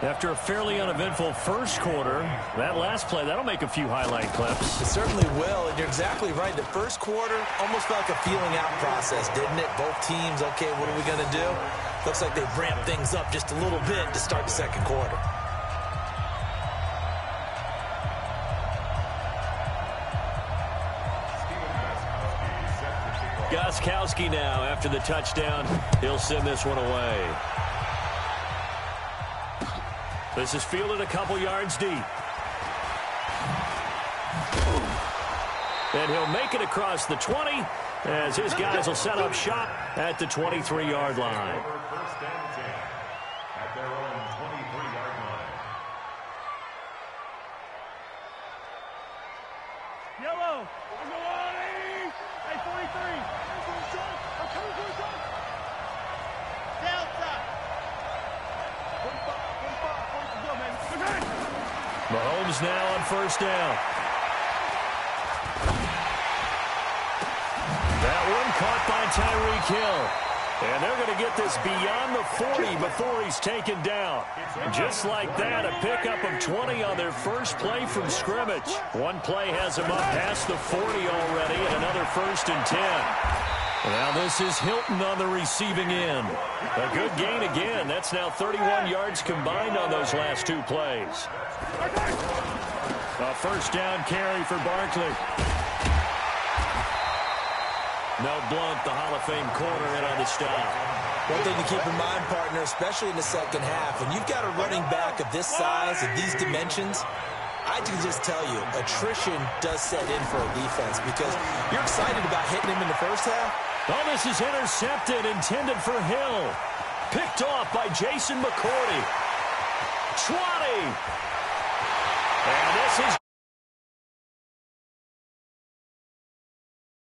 After a fairly uneventful first quarter, that last play, that'll make a few highlight clips. It certainly will, and you're exactly right. The first quarter almost felt like a feeling out process, didn't it? Both teams, okay, what are we going to do? Looks like they've ramped things up just a little bit to start the 2nd quarter. Gostkowski now, after the touchdown, he'll send this one away. This is fielded a couple yards deep. And he'll make it across the 20 as his guys will set up shop at the 23-yard line. First and 10 at their own 23-yard line. Yellow. Hey, 43. I'm coming for the shot. Delta. 45. Go, man. Mahomes now on 1st down. That one caught by Tyreek Hill. And they're going to get this beyond the 40 before he's taken down. Just like that, a pickup of 20 on their first play from scrimmage. One play has him up past the 40 already, and another 1st and 10. Now this is Hilton on the receiving end. A good gain again. That's now 31 yards combined on those last two plays. A first down carry for Barkley. Mel Blount, the Hall of Fame corner, in on the stop. One thing to keep in mind, partner, especially in the second half, when you've got a running back of this size, of these dimensions, I can just tell you, attrition does set in for a defense because you're excited about hitting him in the first half. Oh, this is intercepted, intended for Hill. Picked off by Jason McCourty. 20. And this is